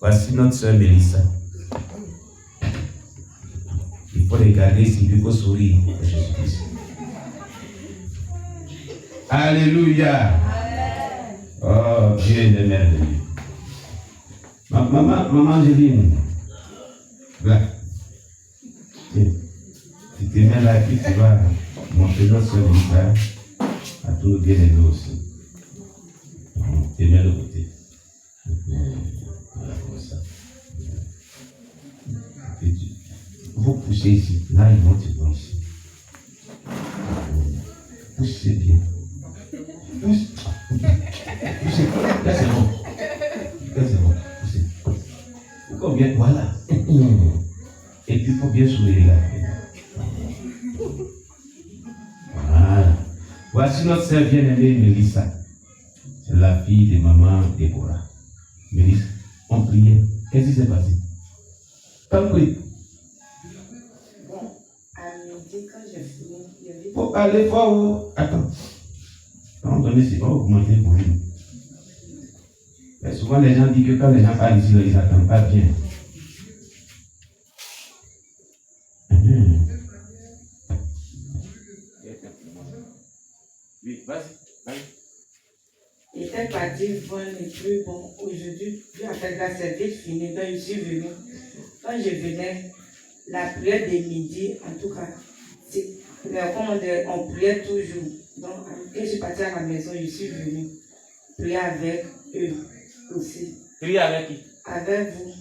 Voici notre sœur Mélissa. Il faut regarder ici, il faut sourire pour Jésus-Christ. Alléluia. Oh, Dieu est merveilleux. Maman Angéline. Là. Tu te mets là et puis tu vas montrer notre soeur Mélissa à tous nos bien-aimés aussi. Tu te mets de côté. Voilà, comme ça. Vous poussez ici. Là, ils vont te voir ici. Poussez bien. Poussez. Là, c'est bon. Là, c'est bon. Poussez. Pourquoi bien? Voilà. Et puis, il faut bien sourire là. Voilà. Voici notre sœur bien-aimée Mélissa. C'est la fille de maman Déborah. Mélissa, on priait. Qu'est-ce qui s'est passé? Pas pris. Bon, à midi, quand j'ai fini, il y avait... Faut aller fort. Attends. À un moment donné, c'est pas augmenter le volume. Mais souvent, les gens disent que quand les gens parlent ici, ils n'attendent pas bien. Oui, vas-y. Il était parti voir les trucs. Bon, aujourd'hui, puis après la service finie, donc je suis venue. Quand je venais, la prière de midi, en tout cas, on priait toujours. Donc, quand je suis partie à la maison, je suis venue prier avec eux aussi. Prier avec qui? Avec vous.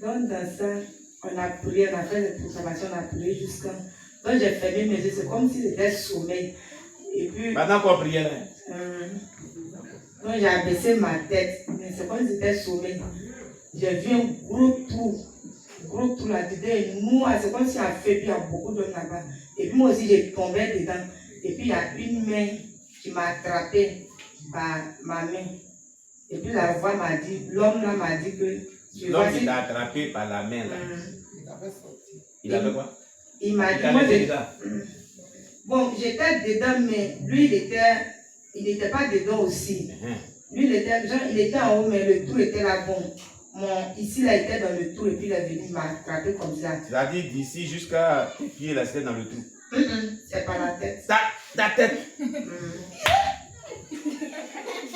Donc, dans ça, on a prié, on a fait les proclamations, on a prié jusqu'à... Donc, j'ai fermé mes yeux, c'est comme si c'était sommeil. Et puis... Maintenant qu'on priait là. Donc, j'ai abaissé ma tête, mais c'est comme si c'était sommeil. J'ai vu un gros trou là-dedans, et noir, c'est comme si on a fait, puis il y a beaucoup d'eau là-bas. Et puis moi aussi, j'ai tombé dedans. Et puis il y a une main qui m'a attrapé par ma main. Et puis la voix m'a dit, l'homme là m'a dit que... L'homme qui t'a attrapé par la main là. Il avait quoi? Il m'a dit, moi bon, j'étais dedans, mais lui il n'était pas dedans aussi. Lui il était en haut, mais le trou était là, bon. Ici là, il était dans le trou et puis il est venu, il m'a attrapé comme ça. C'est-à-dire d'ici jusqu'à tes pieds là, c'était dans le trou. C'est pas la tête. Ta tête.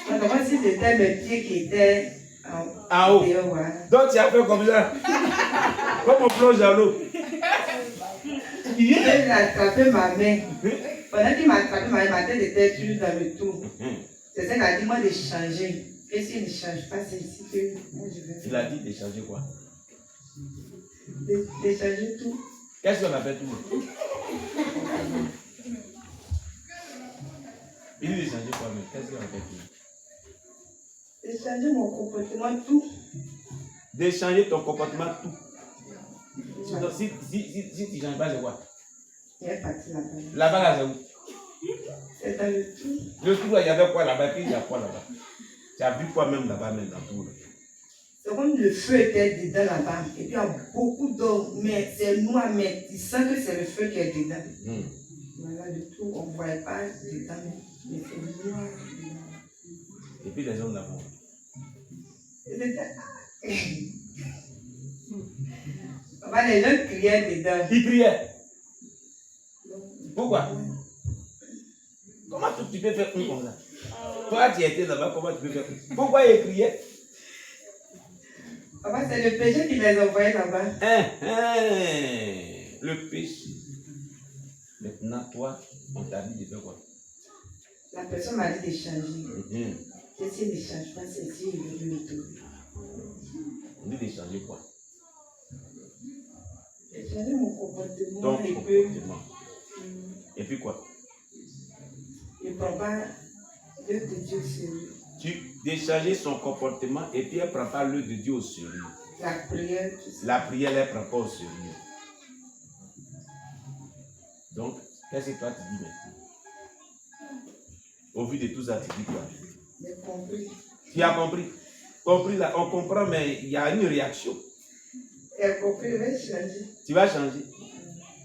Donc, moi, si c'était mes pieds qui étaient en haut. Voilà. Donc tu as fait comme ça. Comme on plonge dans l'eau. Il a attrapé ma main. Pendant qu'il m'a attrapé ma tête était toujours dans le trou. C'est ça qu'il a dit, moi, de changer. Et s'il ne change pas, c'est ici que moi, je vais. Il a dit de changer quoi? De changer tout. Qu'est-ce qu'on appelle tout? Il dit de changer quoi, mais qu'est-ce qu'on appelle tout? De changer mon comportement, tout. De changer ton comportement, tout. Donc, si tu ne changes pas, c'est quoi? Il est parti là-bas. Là-bas, là, c'est où? C'est dans le trou. Le trou, là, il y avait quoi là-bas? Puis il y a quoi là-bas? Tu as vu quoi même là-bas, même dans tout là? C'est comme le feu était dedans là-bas. Et puis il y a beaucoup d'eau, mais c'est noir, mais tu sens que c'est le feu qui est dedans. Voilà, le trou, on ne voyait pas dedans, mais c'est noir. Et puis les hommes là-bas. Les gens criaient dedans. Ils criaient. Pourquoi? Comment tu peux faire comme ça? Toi, tu étais là-bas, comment tu peux faire? Pourquoi ils criaient? Papa, c'est le péché qui les envoyait là-bas. Le péché. Maintenant, toi, on t'a dit de faire quoi? La personne m'a dit de changer. Et s'il ne change pas, c'est si il veut le retourner. On dit de changer quoi? De changer mon comportement. Ton comportement. Et puis quoi? Il ne prend pas l'œuvre de Dieu au sérieux. De changer son comportement et puis elle ne prend pas l'œuvre de Dieu au sérieux. La prière, tout ça. La prière, elle ne prend pas au sérieux. Donc, qu'est-ce que toi tu dis maintenant? Au vu de tout ça, tu dis quoi? J'ai compris. Tu as compris? Compris là, on comprend, mais il y a une réaction. J'ai compris, je vais changer. Tu vas changer.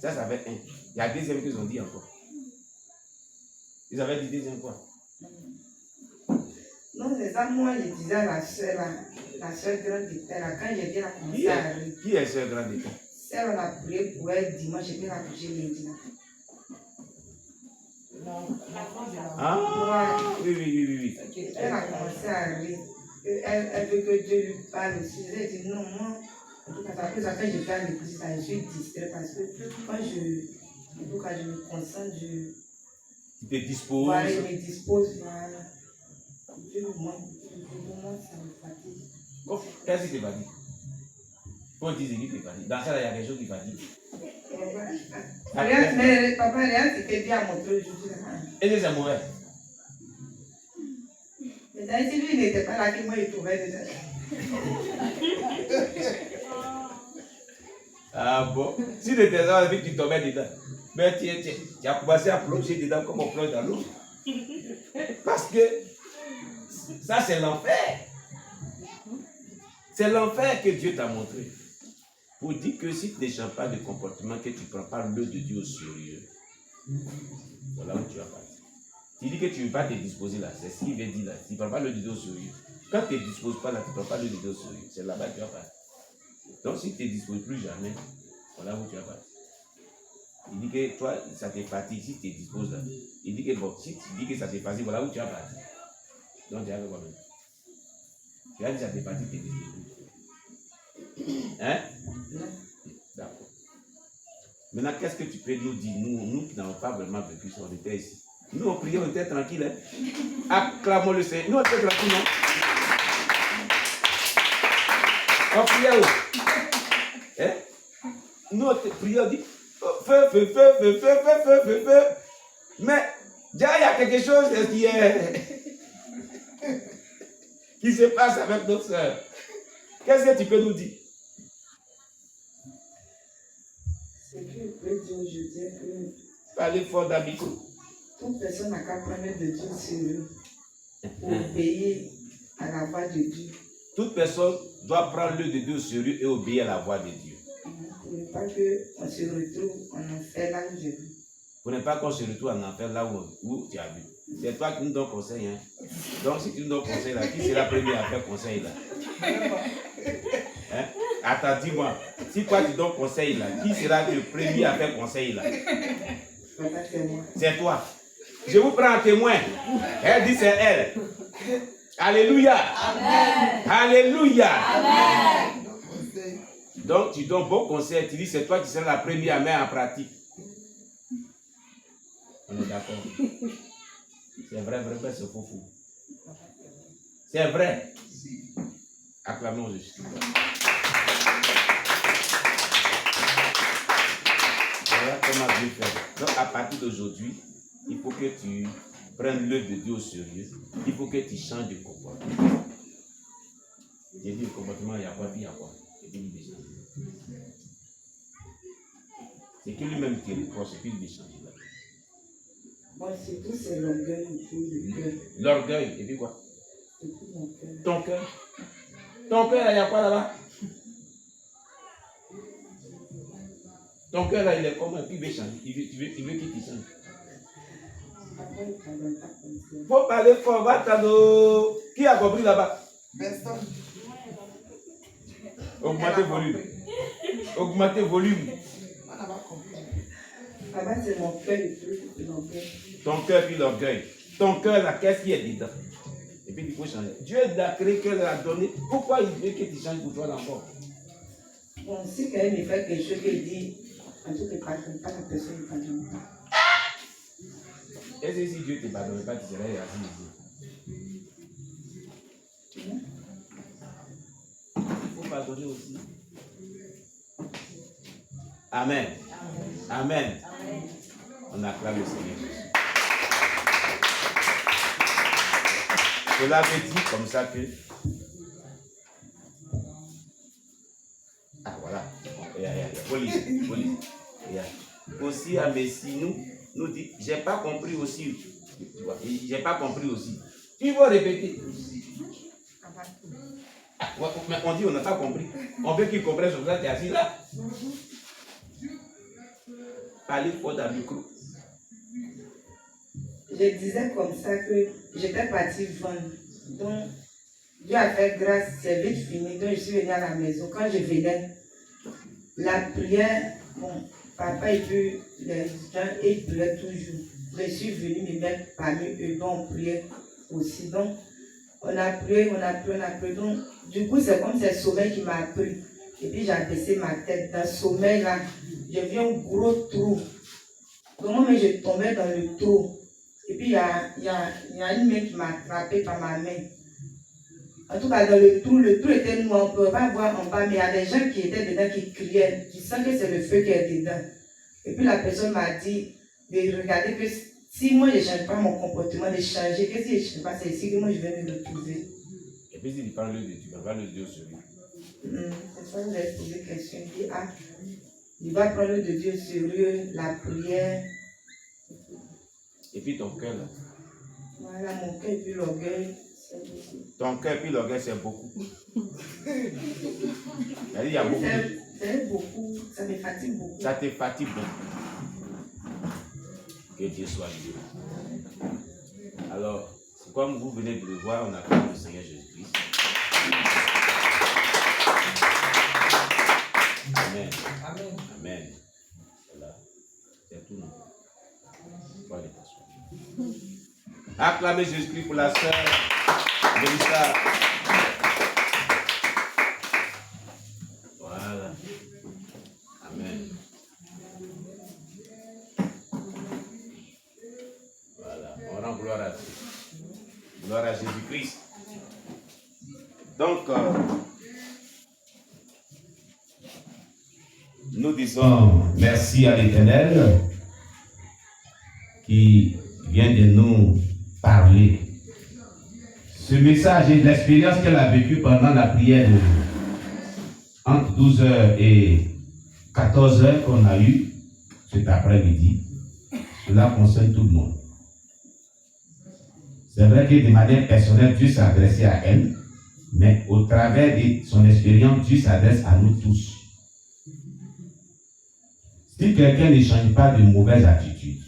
Ça fait un. Il y a deuxième qu'ils ont dit encore. Ils avaient dit deuxième quoi? Non, c'est ça, moi, je disais à la soeur grande de terre, là, quand j'ai dit, elle a commencé à rire. Qui est sœur grande de terre? Celle, on a prié pour elle dimanche, j'ai bien accouché lundi. Ah, oui. Elle a commencé à rire. Elle veut que Dieu lui parle aussi. Je lui ai dit non, moi, en tout cas, après ça, quand je vais à l'église, je suis distraite parce que quand en tout cas, je me concentre, Tu te disposes. voilà, je me dispose, voilà. Dieu moi, ça me fatigue. Oh, qu'est-ce qui te fatigue? Quand tu dis qui te fatigue, dans ça, il y a quelque chose qui fatigue. Mais papa, rien, c'était bien à montrer aujourd'hui. Et c'est mauvais. Mais si lui n'était pas là, que moi, il trouvait déjà. Ah bon? Si tu étais là, tu tombais dedans. Mais tu as commencé à plonger dedans comme on plonge dans l'eau. Parce que ça, c'est l'enfer. C'est l'enfer que Dieu t'a montré. Pour dire que si tu ne changes pas de comportement, que tu ne prends pas l'œuvre de Dieu au sérieux, voilà où tu vas partir. Tu dis que tu ne veux pas te disposer là, c'est ce qu'il veut dire là. Tu ne prends pas l'œuvre de Dieu au sérieux. Quand tu ne te disposes pas là, tu ne prends pas l'œuvre de Dieu au sérieux. C'est là-bas que tu vas partir. Donc si tu ne te disposes plus jamais, voilà où tu vas partir. Il dit que toi, ça te fatigue si tu te disposes là. Il dit que bon, si tu dis que ça te fatigue, voilà où tu vas partir. Donc tu vas faire quoi même? Tu as dit que ça te fatigue, tu te disposes plus. Hein? D'accord. Maintenant, qu'est-ce que tu peux nous dire, nous qui n'avons pas vraiment vécu ça, on était ici. Nous, on priait, on était tranquille. Hein? Acclamons le Seigneur. Nous, on était tranquille, non? On priait où? Hein? Nous, on priait, on dit feu. Mais, déjà, il y a quelque chose qui se passe avec notre soeur. Qu'est-ce que tu peux nous dire? Ce que je peux dire aujourd'hui, que Parlez fort dans le micro. toute personne n'a qu'à prendre de Dieu sérieux pour obéir à la voix de Dieu. Toute personne doit prendre l'œuvre de Dieu au sérieux et obéir à la voix de Dieu. Pour ne pas qu'on se retrouve en enfer là où je vis. Pour ne pas qu'on se retrouve en enfer là où tu as vu. C'est toi qui nous donnes conseil. Hein? Donc si tu nous donnes conseil là, qui sera premier à faire conseil là? Hein? Attends, dis-moi. Si toi tu donnes conseil là, qui sera le premier à faire conseil là? C'est toi. Je vous prends un témoin. Elle dit c'est elle. Alléluia. Amen. Alléluia. Amen. Donc tu donnes bon conseil, tu dis c'est toi qui seras la première à mettre en pratique. On est d'accord. C'est vrai, c'est faux. C'est vrai. Acclamons Jésus. Voilà comment Dieu fait. Donc à partir d'aujourd'hui, il faut que tu prennes l'œuvre de Dieu au sérieux. Il faut que tu changes de comportement. J'ai dit le comportement, il y a quoi, puis il y a quoi. Et puis il dit changer. C'est que lui-même qui reproche, et puis il dit changer. Moi, c'est tout, c'est l'orgueil, le cœur. L'orgueil, et puis quoi? C'est tout mon cœur. Ton cœur. Ton cœur, il y a quoi là-bas? Ton cœur là, il est comment? Et puis il veut changer. Il veut qu'il te change. Faut parler fort, va t'ado. Qui a compris là-bas? Personne. Augmentez volume. Augmentez volume. On n'a pas compris. Là-bas, c'est mon cœur, le l'orgueil. Ton cœur puis l'orgueil. Ton cœur là, qu'est-ce qu'il y a dedans? Et puis il faut changer. Dieu a créé que l'a donné. Pourquoi il veut que tu changes pour toi encore? Bon, si quelqu'un me fait quelque chose qu'il dit, en tout cas, pas la personne ne pardonne pas. Est-ce que si Dieu ne te pardonne pas, tu serais assis ici? Il faut pardonner aussi. Amen. Amen. On acclame le Seigneur Jésus. Cela veut dire comme ça que. Ah voilà. Police. Aussi à Messie nous dit, j'ai pas compris aussi. Tu vois, j'ai pas compris aussi. Il faut répéter. Mais on dit on n'a pas compris. On veut qu'il comprenne sur ça, tu es assis là. Parlez fort dans le micro. Je disais comme ça que j'étais partie vendre Donc, Dieu a fait grâce, c'est vite fini. Donc, je suis venue à la maison. Quand je venais, la prière, bon, papa et puis les gens, ils priaient toujours. Je suis venue me mettre parmi eux, donc on priait aussi. Donc, on a prié. Donc, du coup, c'est comme c'est le sommeil qui m'a pris. Et puis, j'ai baissé ma tête. Dans ce sommeil-là, j'ai vu un gros trou. Donc, moi, je tombais dans le trou. Et puis, il y a une main qui m'a attrapé par ma main. En tout cas, dans le trou était noir. On ne peut pas voir en bas, mais il y a des gens qui étaient dedans qui criaient. Tu sens que c'est le feu qui est dedans. Et puis, la personne m'a dit de regarder que si moi, je ne change pas mon comportement, de changer, que si je ne change pas, c'est ici que moi, je vais me retrouver. Et puis, si tu parles de Dieu, tu vas le Dieu sur lui. C'est ça que je vais poser la question. Il dit, il va prendre de Dieu sérieux, la prière. Et puis ton cœur là. Voilà, mon cœur et puis l'orgueil. Ton cœur et puis l'orgueil, c'est beaucoup. Il y a beaucoup. C'est beaucoup, ça me fatigue beaucoup. Ça te fatigue beaucoup. Que Dieu soit Dieu. Alors, comme vous venez de le voir, on acclame le Seigneur Jésus-Christ. Amen. Amen. Amen. Voilà. C'est tout, non? Pas les personnes. Acclamez Jésus-Christ pour la sœur Mélissa. Voilà. Amen. Voilà. On rend gloire à Dieu. Gloire à Jésus-Christ. Donc, nous disons merci à l'Éternel qui vient de nous parler. Ce message est l'expérience qu'elle a vécue pendant la prière entre 12h et 14h qu'on a eu cet après-midi. Cela concerne tout le monde. C'est vrai que de manière personnelle, Dieu s'est adressé à elle, mais au travers de son expérience, Dieu s'adresse à nous tous. Si quelqu'un ne change pas de mauvaise attitude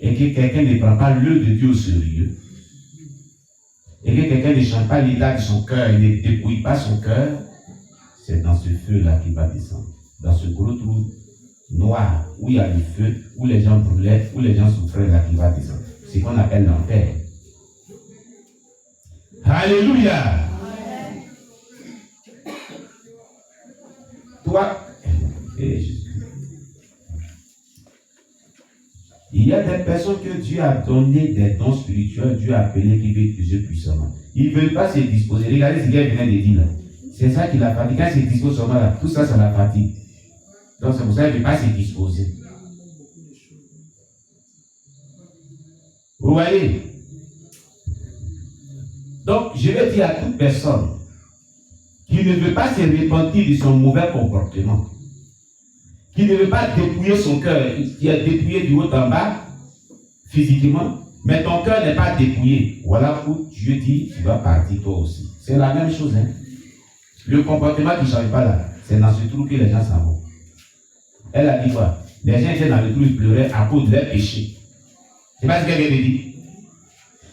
et que quelqu'un ne prend pas l'œuvre de Dieu au sérieux et que quelqu'un ne change pas l'état de son cœur et ne dépouille pas son cœur, c'est dans ce feu-là qu'il va descendre. Dans ce gros trou noir où il y a le feu, où les gens brûlaient, où les gens souffraient, là qu'il va descendre. C'est ce qu'on appelle l'enfer. Alléluia. Toi, il y a des personnes que Dieu a donné des dons spirituels, Dieu a appelé qui veulent utiliser puissamment. Ils ne veulent pas se disposer. Regardez ce qu'il vient de dire là. C'est ça qui la fatigue. Quand il se dispose seulement là, tout ça, ça la fatigue. Donc c'est pour ça qu'il ne veut pas se disposer. Vous voyez? Donc, je vais dire à toute personne qui ne veut pas se repentir de son mauvais comportement, qui ne veut pas dépouiller son cœur, qui est dépouillé du haut en bas, physiquement, mais ton cœur n'est pas dépouillé. Voilà où Dieu dit, tu vas partir toi aussi. C'est la même chose. Hein? Le comportement qui ne change pas là, c'est dans ce trou que les gens s'en vont. Elle a dit quoi? Les gens étaient dans le trou, ils pleuraient à cause de leurs péchés. C'est pas ce qu'elle vient de dire.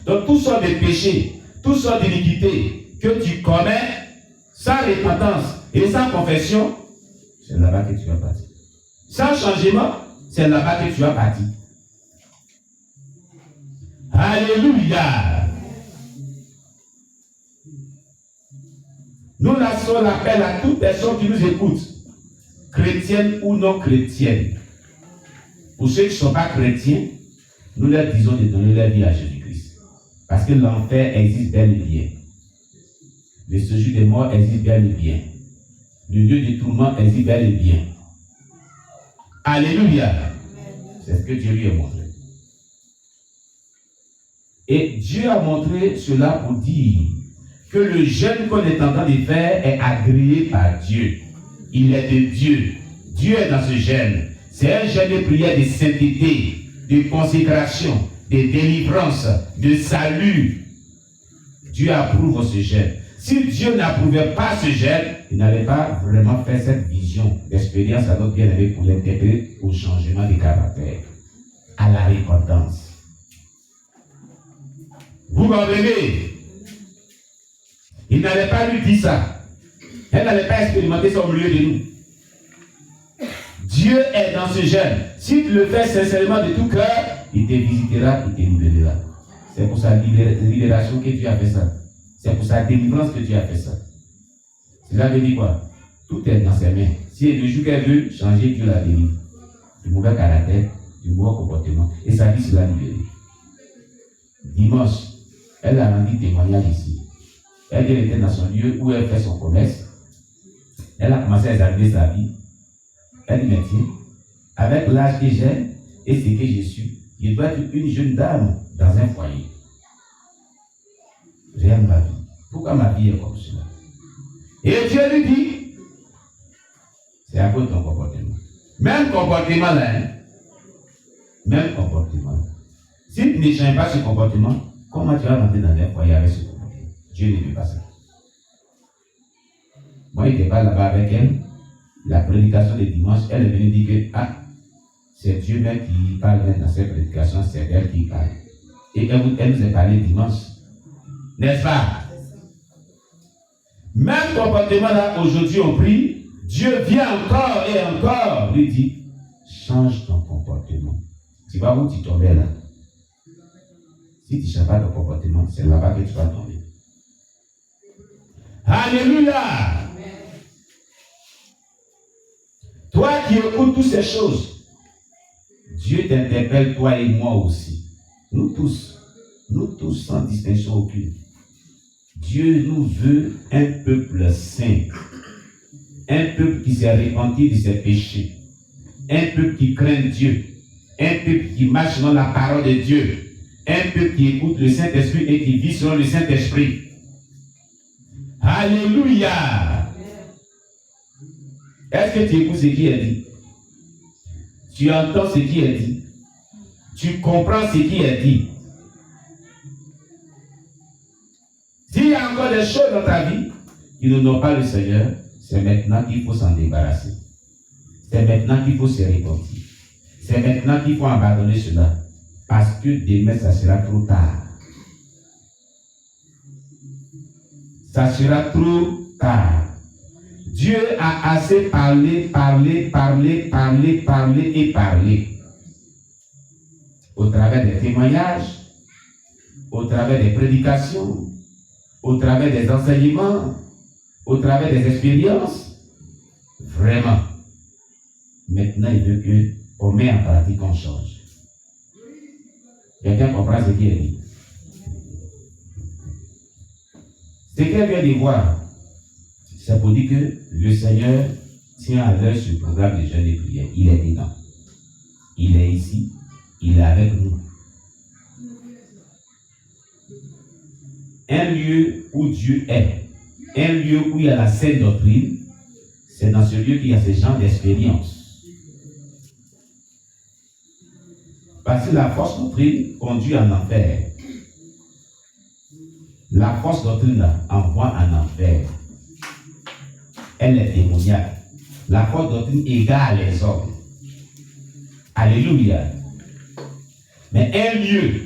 Donc, toutes sortes de péchés, toutes sortes d'iniquités que tu commets sans repentance et sans confession, c'est là-bas que tu vas partir. Sans changement, c'est là-bas que tu vas partir. Alléluia. Nous lançons l'appel à toute personne qui nous écoute, chrétienne ou non chrétienne. Pour ceux qui ne sont pas chrétiens, nous leur disons de donner leur vie à Jésus-Christ. Parce que l'enfer existe bel et bien. Le séjour des morts existe bel et bien. Le lieu du tourment existe bel et bien. Alléluia. C'est ce que Dieu lui a montré. Et Dieu a montré cela pour dire que le jeûne qu'on est en train de faire est agréé par Dieu. Il est de Dieu. Dieu est dans ce jeûne. C'est un jeûne de prière de sainteté, de consécration, de délivrance, de salut. Dieu approuve ce jeûne. Si Dieu n'approuvait pas ce jeûne, il n'allait pas vraiment faire cette vision d'expérience à notre bien-aimé pour l'intégrer au changement de caractère, à la repentance. Vous comprenez? Il n'allait pas lui dire ça. Elle n'allait pas expérimenter ça au milieu de nous. Dieu est dans ce jeûne. Si tu le fais sincèrement de tout cœur, il te visitera, il te libérera. C'est pour sa libération que tu as fait ça. C'est pour sa délivrance que tu as fait ça. Cela veut dire quoi? Tout est dans ses mains. Si le jour qu'elle veut changer, Dieu la délivre. Du mauvais caractère, du mauvais comportement. Et sa vie sera libérée. Dimanche, elle a rendu témoignage ici. Elle était dans son lieu où elle fait son commerce. Elle a commencé à examiner sa vie. Elle dit, mais tiens, avec l'âge que j'ai et ce que je suis, je dois être une jeune dame dans un foyer. J'aime ma vie. Pourquoi ma vie est comme cela? Et Dieu lui dit, c'est à cause de ton comportement. Même comportement là, hein? Même comportement. Si tu ne changes pas ce comportement, comment tu vas rentrer dans un foyer avec ce comportement? Dieu ne veut pas ça. Moi, il n'était pas là-bas avec elle. La prédication de dimanche, elle est venue dire que c'est Dieu même qui parle dans cette prédication, c'est elle qui parle. Et elle nous a parlé dimanche. N'est-ce pas? Même comportement là, aujourd'hui on prie, Dieu vient encore et encore lui dit, change ton comportement. Tu vas où tu tombais là? Si tu ne changes pas ton comportement, c'est là-bas que tu vas tomber. Alléluia! Toi qui écoutes toutes ces choses, Dieu t'interpelle, toi et moi aussi. Nous tous sans distinction aucune. Dieu nous veut un peuple saint, un peuple qui s'est repenti de ses péchés, un peuple qui craint Dieu, un peuple qui marche dans la parole de Dieu, un peuple qui écoute le Saint-Esprit et qui vit selon le Saint-Esprit. Alléluia! Est-ce que tu écoutes ce qui est dit? Tu entends ce qui est dit? Tu comprends ce qui est dit? S'il y a encore des choses dans ta vie qui n'ont pas le Seigneur, c'est maintenant qu'il faut s'en débarrasser. C'est maintenant qu'il faut se repentir. C'est maintenant qu'il faut abandonner cela. Parce que demain, ça sera trop tard. Ça sera trop tard. Dieu a assez parlé au travers des témoignages, au travers des prédications, au travers des enseignements, au travers des expériences. Vraiment. Maintenant, il veut qu'on mette en pratique, qu'on change. Quelqu'un comprend ce qui est dit? Ce qu'elle vient de voir, c'est pour dire que le Seigneur tient à l'œil ce programme de jeûne et prière. Il est dedans. Il est ici. Il est avec nous. Un lieu où Dieu est, un lieu où il y a la saine doctrine, c'est dans ce lieu qu'il y a ce genre d'expérience. Parce que la fausse doctrine conduit en enfer. La fausse doctrine envoie en enfer. Elle est démoniaque. La fausse doctrine égare les hommes. Alléluia. Mais un lieu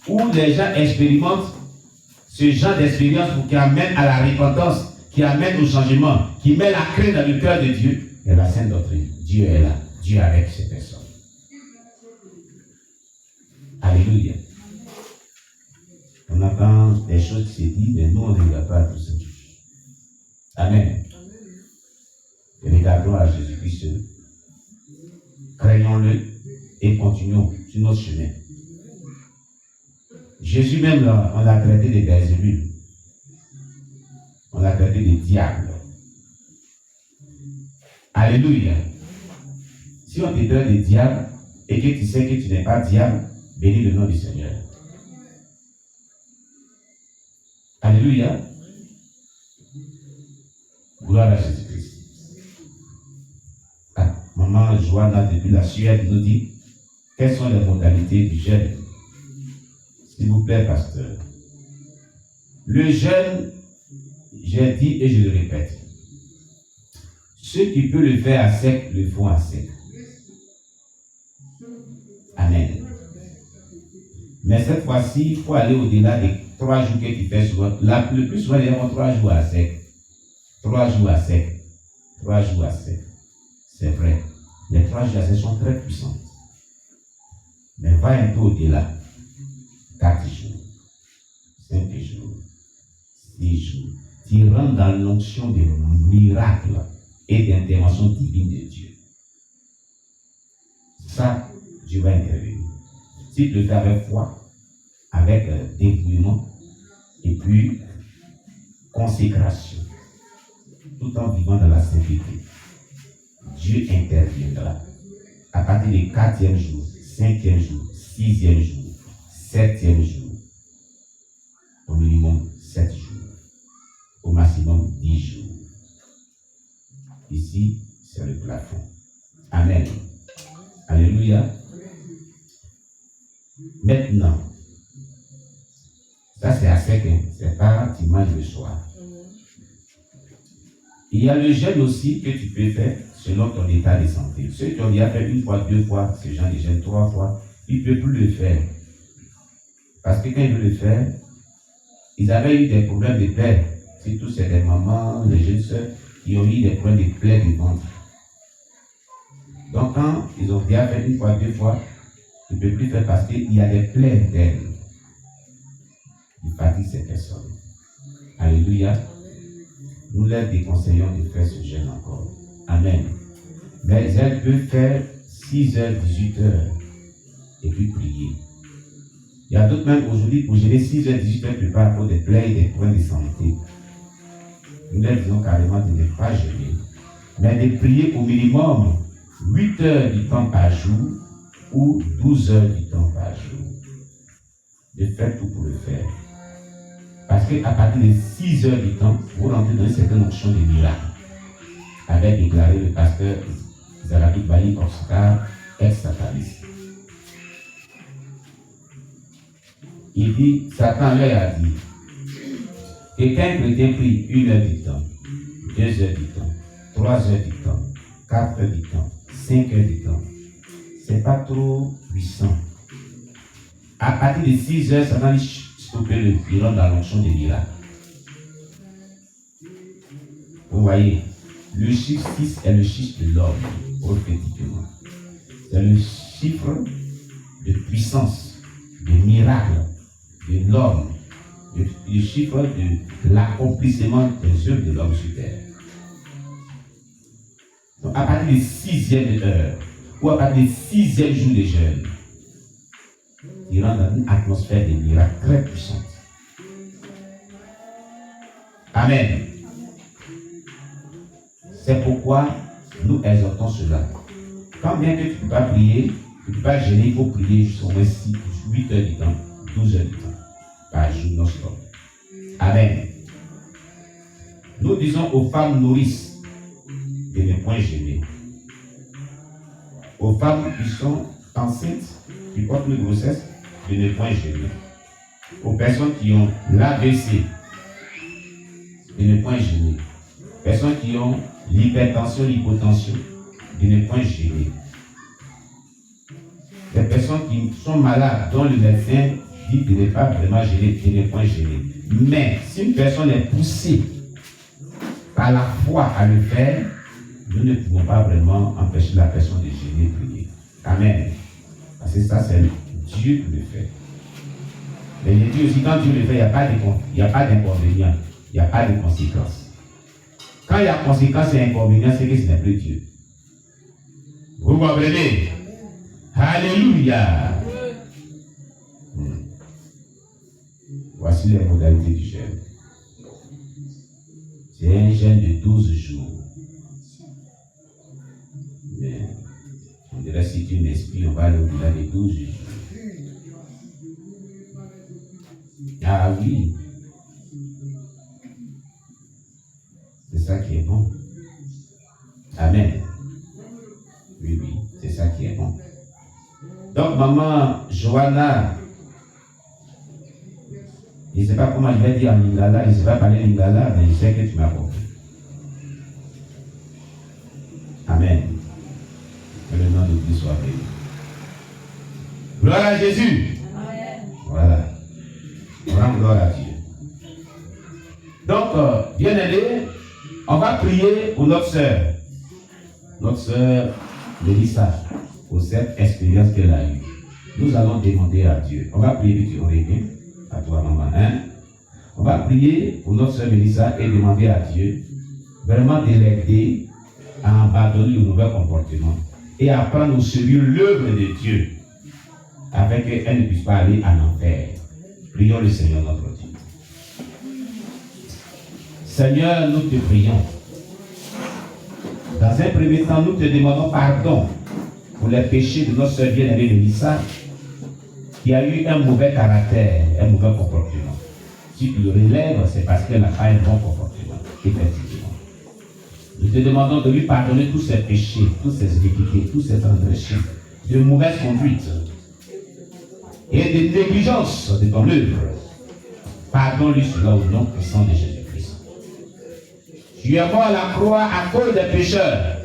où les gens expérimentent ce genre d'expérience qui amène à la repentance, qui amène au changement, qui met la crainte dans le cœur de Dieu, et la sainte doctrine. Dieu est là. Dieu est avec ces personnes. Alléluia. On entend des choses qui se disent, mais nous, on ne regarde pas tout ça. Amen. Et regardons à Jésus-Christ. Craignons-le et continuons sur notre chemin. Jésus même, là, on l'a traité de Belzébul. On l'a traité de diable. Alléluia. Si on te traite de diable et que tu sais que tu n'es pas diable, bénis le nom du Seigneur. Alléluia. Gloire à Jésus-Christ. Maman Joanna depuis la Suède nous dit quelles sont les modalités du jeûne. S'il vous plaît, pasteur. Le jeûne, j'ai dit et je le répète. Ceux qui peuvent le faire à sec, le font à sec. Amen. Mais cette fois-ci, il faut aller au-delà des 3 jours que tu fais souvent. Le plus souvent, les gens font 3 jours à sec. 3 jours à sec. 3 jours à sec. C'est vrai. Les 3 jours à sec sont très puissantes. Mais va un peu au-delà. 4 jours. 5 jours. 6 jours. Tu rentres dans l'onction des miracles et d'intervention divine de Dieu. Ça, Dieu va intervenir. Si tu le fais avec foi, avec dépouillement, et puis consécration, tout en vivant dans la sainteté, Dieu interviendra. À partir du 4e jour, 5e jour, 6e jour, 7e jour, au minimum 7 jours, au maximum 10 jours. Ici, c'est le plafond. Amen. Alléluia. Maintenant, ça c'est à sec, hein? C'est pas tu manges le soir. Il y a le jeûne aussi que tu peux faire selon ton état de santé. Ceux qui ont déjà fait 1 fois, 2 fois, ce genre de jeûne 3 fois, ils ne peuvent plus le faire. Parce que quand ils veulent le faire, ils avaient eu des problèmes de plaie. Surtout c'est des mamans, les jeunes soeurs qui ont eu des problèmes de plaie du ventre. Donc quand ils ont déjà fait 1 fois, 2 fois, ils ne peuvent plus faire parce qu'il y a des plaies internes. Ils fatiguent ces personnes. Alléluia. Nous leur déconseillons de faire ce jeûne encore. Amen. Mais elles peuvent faire 6h, 18h et puis prier. Il y a d'autres même aujourd'hui pour gérer 6h, 18h plus pas pour des plaies et des points de santé. Nous leur disons carrément de ne pas jeûner, mais de prier au minimum 8 heures du temps par jour ou 12 heures du temps par jour. De faire tout pour le faire. Parce qu'à partir de 6 heures du temps, vous rentrez dans une certaine notion de miracle. Avait déclaré le pasteur Zarabi Bali Oscar, ex-sataniste. Il dit, Satan leur a dit, que quand un chrétien prie 1 heure du temps, 2 heures du temps, 3 heures du temps, 4 heures du temps, 5 heures du temps, c'est pas trop puissant. À partir de 6 heures, ça va stopper le pilon dans l'onction des miracles. Vous voyez, le chiffre 6 est le chiffre de l'homme, prophétiquement. C'est le chiffre de puissance, de miracle, de l'homme, le chiffre de l'accomplissement des œuvres de l'homme sur terre. Donc, à partir de 6e heure, ou à partir du 6e jour de jeûne, il rentre dans une atmosphère de miracles très puissante. Amen. C'est pourquoi nous exhortons cela. Quand bien que tu ne peux pas prier, tu ne peux pas jeûner, il faut prier jusqu'au moins 8 heures du temps, 12 heures du temps, par jour non-stop. Amen. Nous disons aux femmes nourrices de ne point jeûner. Aux femmes qui sont enceintes, qui portent une grossesse, de ne point jeûner. Aux personnes qui ont l'AVC, de ne point jeûner. Personnes qui ont l'hypertension, l'hypotension, de ne point jeûner. Les personnes qui sont malades, dont le médecin dit de ne pas vraiment jeûner, de ne point jeûner. Mais si une personne est poussée par la foi à le faire, nous ne pouvons pas vraiment empêcher la personne de jeûner et prier. Amen. Parce que ça, c'est Dieu qui le fait. Mais je dis aussi, quand Dieu le fait, il n'y a pas d'inconvénient, il n'y a pas de conséquences. Quand il y a conséquences et inconvénients, c'est que ce n'est plus Dieu. Vous comprenez? Alléluia. Voici les modalités du jeûne. C'est un jeûne de 12 jours. Mais on dirait si tu m'expliques, on va aller au-delà de 12 jours. Ah oui. C'est ça qui est bon. Amen. Oui, oui, c'est ça qui est bon. Donc, maman Johanna, je ne sais pas comment je vais dire en lingala, je ne sais pas parler lingala, mais je sais que tu m'as compris. Amen. Que le nom de Dieu soit béni. Gloire à Jésus. Amen. rend gloire à Dieu. Donc, bien aimé, on va prier pour notre sœur Mélissa, pour cette expérience qu'elle a eue. Nous allons demander à Dieu. On va prier, tu aurais bien, à toi, maman. Hein? On va prier pour notre sœur Mélissa et demander à Dieu vraiment de l'aider à abandonner le mauvais comportement et à prendre au sérieux l'œuvre de Dieu afin qu'elle ne puisse pas aller en enfer. Prions le Seigneur notre Dieu. Seigneur, nous te prions. Dans un premier temps, nous te demandons pardon pour les péchés de notre sœur bien-aimée Mélissa, qui a eu un mauvais caractère, un mauvais comportement. Si tu le relèves, c'est parce qu'elle n'a pas un bon comportement, effectivement. Nous te demandons de lui pardonner tous ses péchés, toutes ses iniquités, toutes ses transgressions, de mauvaise conduite et de négligence de ton œuvre. Pardonne-lui cela au nom puissant de Jésus-Christ. Tu es mort à la croix à cause des pécheurs.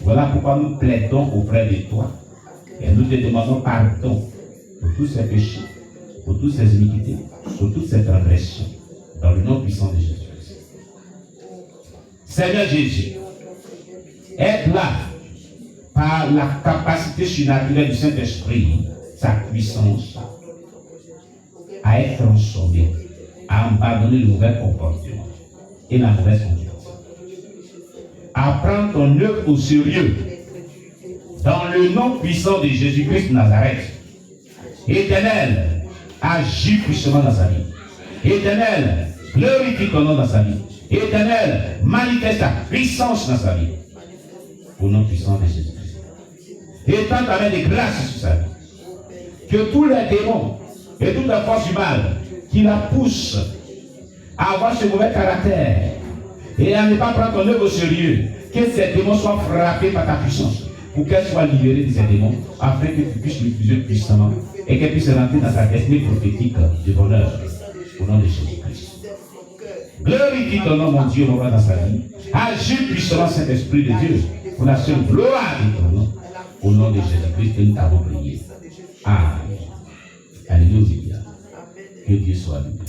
Voilà pourquoi nous plaidons auprès de toi et nous te demandons pardon pour tous ces péchés, pour toutes ces iniquités, pour toutes ces transgressions, dans le nom puissant de Jésus-Christ. Seigneur Jésus, aide-la par la capacité surnaturelle du Saint-Esprit, sa puissance, à être transformée, à abandonner le mauvais comportement et la mauvaise conduite. À prendre ton œuvre au sérieux, dans le nom puissant de Jésus-Christ de Nazareth. Éternel, agis puissamment dans sa vie. Éternel, glorifie ton nom dans sa vie. Éternel, manifeste ta puissance dans sa vie. Au nom puissant de Jésus-Christ. Étends ta main de grâce sur sa vie. Que tous les démons et toute la force du mal qui la poussent à avoir ce mauvais caractère et à ne pas prendre ton œuvre au sérieux, que ces démons soient frappés par ta puissance, pour qu'elle soit libérée de ces démons, afin que tu puisses l'utiliser puissamment et qu'elle puisse rentrer dans sa destinée prophétique de bonheur, au nom de Jésus-Christ. Glorifie ton nom, mon Dieu, mon roi, dans sa vie. Agis puissamment, Saint-Esprit de Dieu, pour la seule gloire de ton nom, au nom de Jésus-Christ, que nous t'avons prié. Amen. Alléluia. Que Dieu soit loué.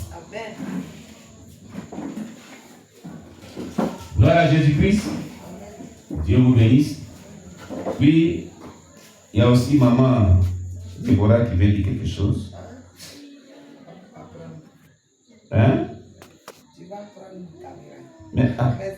Gloire à Jésus-Christ. Dieu vous bénisse. Puis, il y a aussi maman Déborah qui veut dire quelque chose. Hein? Tu vas prendre une caméra. Mais, Mais